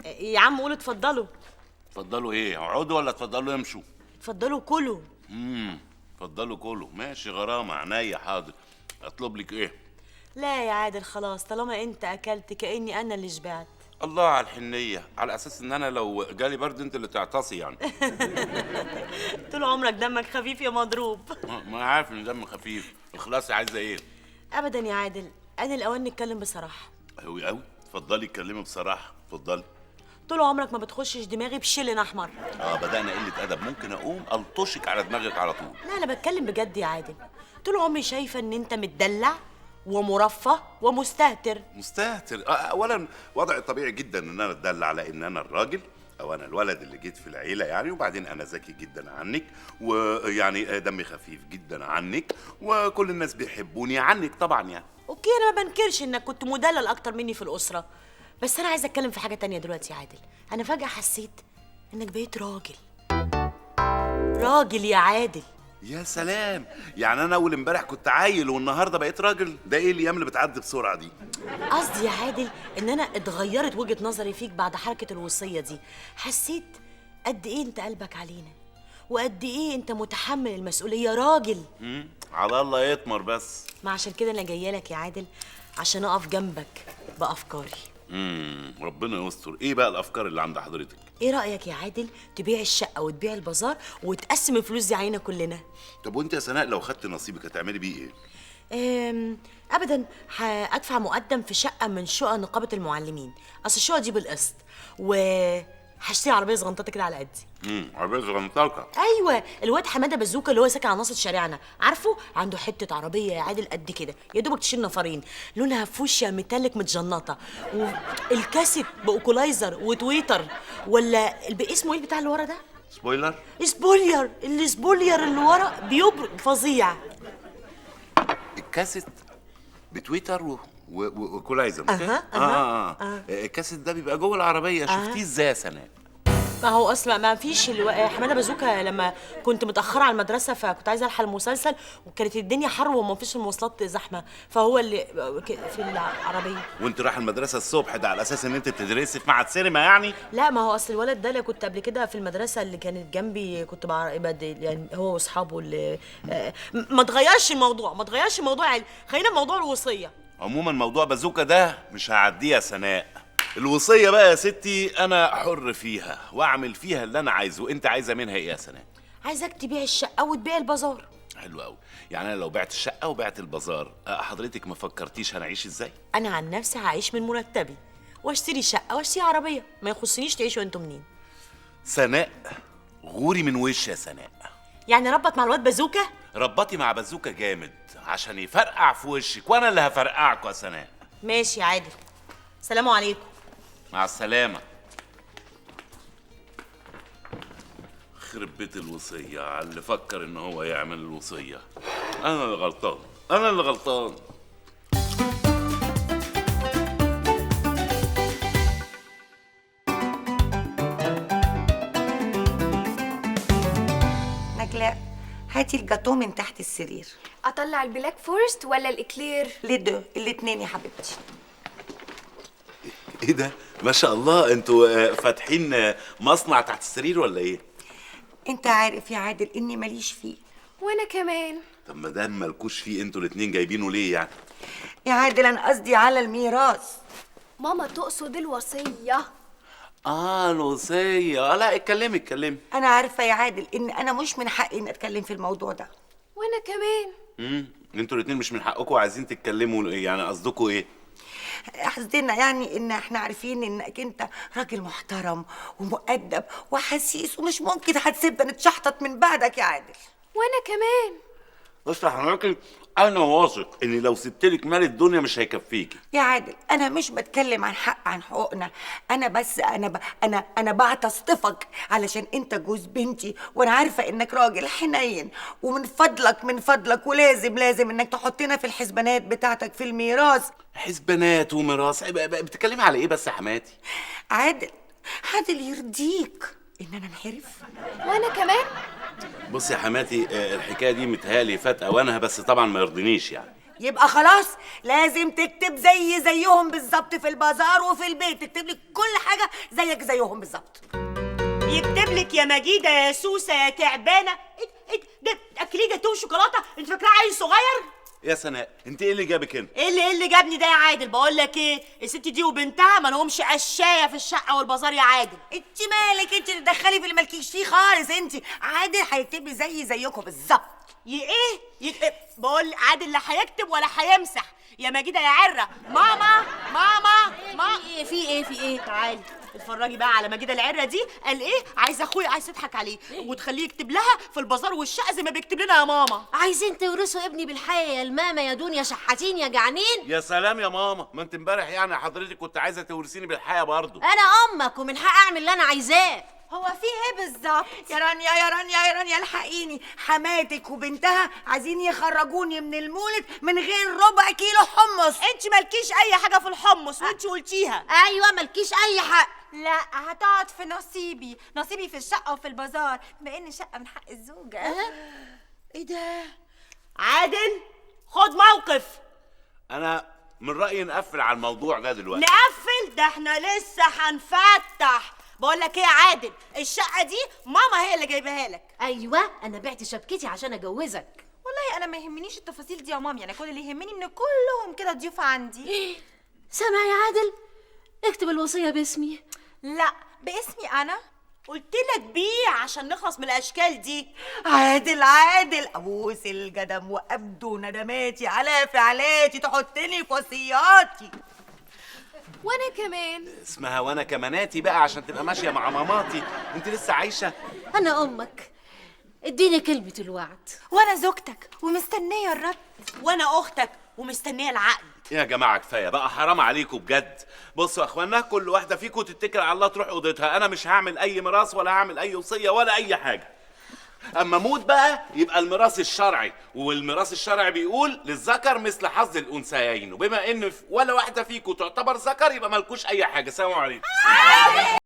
يا عم قولوا اتفضلوا. اتفضلوا ايه؟ اقعدوا ولا اتفضلوا امشوا؟ اتفضلوا كلوا. اتفضلوا كلوا. ماشي غرامه، عينيا حاضر. اطلب لك ايه؟ لا يا عادل خلاص، طالما انت اكلت كاني انا اللي شبعت. الله على الحنيه، على اساس ان انا لو جالي برد انت اللي تعطسي يعني. طول عمرك دمك خفيف يا مضروب. ما عارف ان دم خفيف. اخلصي، عايزه ايه؟ ابدا يا عادل، انا الاوان نتكلم بصراحه. قوي قوي. اتفضلي اتكلمي بصراحه، اتفضلي. طول عمرك ما بتخشش دماغي بشلن احمر. بدأنا قلة أدب. ممكن أقوم ألطشك على دماغك على طول. لا انا بتكلم بجد يا عادل، طول عمري شايفه ان انت متدلع ومرفه ومستهتر. مستهتر؟ أولا وضع طبيعي جدا إن أنا أتدلع على إن أنا الراجل أو أنا الولد اللي جيت في العيلة يعني، وبعدين أنا ذكي جدا عنك، ويعني دمي خفيف جدا عنك، وكل الناس بيحبوني عنك طبعا يعني. اوكي انا ما بنكرش انك كنت مدلل اكتر مني في الاسره، بس انا عايزه اتكلم في حاجه تانية دلوقتي يا عادل. انا فجاه حسيت انك بقيت راجل. راجل يا عادل. يا سلام، يعني أنا أول امبارح كنت عيل والنهارده بقيت راجل؟ ده إيه الأيام اللي بتعدي بسرعة دي؟ قصدي يا عادل ان انا اتغيرت وجهه نظري فيك بعد حركه الوصيه دي. حسيت قد ايه انت قلبك علينا، وقد ايه انت متحمل المسؤوليه. راجل. على الله يطمر بس. ما عشان كده انا جايه لك يا عادل، عشان اقف جنبك بافكاري. ربنا يستر. ايه بقى الافكار اللي عند حضرتك؟ ايه رايك يا عادل تبيع الشقه وتبيع البازار وتقسم الفلوس دي علينا كلنا؟ طب وانت يا سناء لو خدت نصيبك هتعملي بيه ايه؟ ابدا، هادفع مقدم في شقه من شقق نقابه المعلمين. اصل الشقه دي بالقسط، هشتري عربيه صغنططه كده على قدي. عربيه صغنططه؟ ايوه، الواد حماده بازوكا اللي هو ساكن على ناصيه شارعنا، عارفه؟ عنده حته عربيه يا عادل قد كده، يا دوبك تشيل نفرين، لونها فوشيا ميتاليك متجنطه، والكاسيت باوكولايزر وتويتر، ولا اسمه ايه بتاع اللي ورا ده؟ سبويلر؟ السبولير اللي ورا بيبرق فظيع. الكاسيت بتويتر وكولايزر. الكاسيت ده بيبقى جوه العربيه. شفتيه ازاي يا سناء؟ ما هو اصلا ما فيش حماده بازوكا لما كنت متاخره على المدرسه فكنت عايزه الحق المسلسل، وكانت الدنيا حر وما فيش المواصلات زحمه، فهو اللي في العربيه. وانت رايحه المدرسه الصبح ده على اساس ان انت بتدرسي في معهد سينما يعني؟ لا، ما هو اصل الولد ده اللي كنت قبل كده في المدرسه اللي كانت جنبي كنت يعني هو واصحابه اللي ما تغيرش الموضوع، ما تغيرش الموضوع يعني، خلينا في موضوع الوصيه. عموما موضوع بازوكا ده مش هعديه يا سناء. الوصية بقى يا ستي أنا حر فيها وأعمل فيها اللي أنا عايزه. أنت عايزة منها إيه يا سناء؟ عايزاك تبيع الشقة وتبيع البازار. حلو قوي. يعني أنا لو بعت الشقة وبعت البازار حضرتك ما فكرتيش هنعيش إزاي؟ أنا عن نفسي هعيش من مرتبي واشتري شقة واشتري عربية، ما يخصنيش تعيشوا أنتوا منين. سناء غوري من وش يا سناء. يعني ربط مع الواد بازوكا؟ ربطي مع بازوكا جامد عشان يفرقع في وشك، وأنا اللي هفرقعكوا يا سناء. ماشي يا عادل، سلام عليكم. مع السلامة. خرب بيت الوصية على اللي فكر ان هو يعمل الوصية. انا اللي غلطان، انا اللي غلطان. نجلاء، هاتي الجاتو من تحت السرير. اطلع البلاك فورست ولا الاكلير؟ ليه الاتنين يا حبيبتي. ايه ده؟ ما شاء الله، انتوا فاتحين مصنع تحت السرير ولا ايه؟ انت عارف يا عادل اني ماليش فيه. وانا كمان. طب ما دام مالكوش فيه انتوا الاتنين جايبينه ليه يعني؟ يا عادل انا قصدي على الميراث. ماما تقصد الوصية. الوصية. لا اتكلمي. انا عارفة يا عادل ان انا مش من حقي ان اتكلم في الموضوع ده. وانا كمان. انتوا الاتنين مش من حقكم عايزين تتكلموا، يعني قصدكوا ايه؟ قصدنا يعني ان احنا عارفين انك انت راجل محترم ومؤدب وحسيس، ومش ممكن هتسيبنا نتشحطط من بعدك يا عادل. وانا كمان. بص يا حضرتك، انا واثق ان لو سبتلك مال الدنيا مش هيكفيكي. يا عادل انا مش بتكلم عن حقوقنا، انا بس انا بعتصطفك علشان انت جوز بنتي، وانا عارفه انك راجل حنين، ومن فضلك ولازم انك تحطنا في الحسبانات بتاعتك في الميراث. حسبانات وميراث؟ بتتكلمي على ايه بس يا حماتي؟ عادل يرضيك ان انا انحرف؟ وانا كمان. بص يا حماتي، الحكايه دي متهيألي فات اوانها، بس طبعا ما يرضينيش يعني. يبقى خلاص لازم تكتب زيهم بالظبط في البازار وفي البيت، تكتب لي كل حاجه زيك زيهم بالظبط. يكتب لك يا مجيده يا سوسه يا تعبانه. ده اكليه جاتوه شوكولاته؟ انت فاكراه عيل صغير؟ يا سناء انت ايه اللي جابك هنا؟ ايه اللي جابني ده يا عادل؟ بقول لك ايه، الست دي وبنتها ما لهمش قشايه في الشقه والبازار يا عادل. انت مالك؟ انت تدخلي في اللي مالكيش فيه خالص. انت عادل هيكتب لي زيكم بالظبط. بقول عادل لا هيكتب ولا هيمسح يا مجيده يا عره. ماما في ايه؟ تعالي اتفرجي بقى على مجيده العره دي. قال ايه؟ عايز اخويا، عايز تضحك عليه وتخليه يكتب لها في البازار والشقه زي ما بيكتب لنا يا ماما. عايزين تورثوا ابني بالحياة يا الماما يا دنيا شحاتين يا جعانين. يا سلام يا ماما، ما انت امبارح يعني حضرتك كنت عايزه تورثيني بالحياه برضه. انا امك ومن حق اعمل اللي انا عايزاه. هو في ايه بالظبط؟ يا رانيا الحقيني، حماتك وبنتها عايزين يخرجوني من المولد من غير ربع كيلو حمص. انت مالكيش اي حاجه في الحمص وانت قلتيها. ايوه مالكيش اي حق. لا هتقعد في نصيبي في الشقة وفي البازار، بما ان الشقة من حق الزوجة. ايه ده؟ عادل خد موقف. انا من رايي نقفل على الموضوع ده دلوقتي. نقفل؟ ده احنا لسه هنفتح. بقول لك ايه يا عادل، الشقه دي ماما هي اللي جايباها لك. ايوه انا بعت شبكتي عشان اجوزك. والله انا ما يهمنيش التفاصيل دي يا مامي، يعني كل اللي يهمني ان كلهم كده ضيوف عندي. سامع يا عادل؟ اكتب الوصية باسمي. لا باسمي انا. قلت لك بيه عشان نخلص من الاشكال دي. عادل ابوس القدم وابدو ندماتي على فعلاتي، تحطني في وصياتي. وانا كمان. اسمها وانا كماناتي بقى عشان تبقى ماشيه مع ماماتي. انت لسه عايشه؟ انا امك، اديني كلمة الوعد. وانا زوجتك ومستنية الرد. وانا اختك ومستنيه العقد. يا جماعه كفايه بقى، حرام عليكم بجد. بصوا يا اخوانا، كل واحده فيكم تتكل على الله تروح اوضتها. انا مش هعمل اي ميراث ولا هعمل اي وصيه ولا اي حاجه. اما اموت بقى يبقى الميراث الشرعي، والميراث الشرعي بيقول للذكر مثل حظ الانثيين، وبما ان ولا واحده فيكم تعتبر ذكر يبقى مالكوش اي حاجه. سلام عليكم.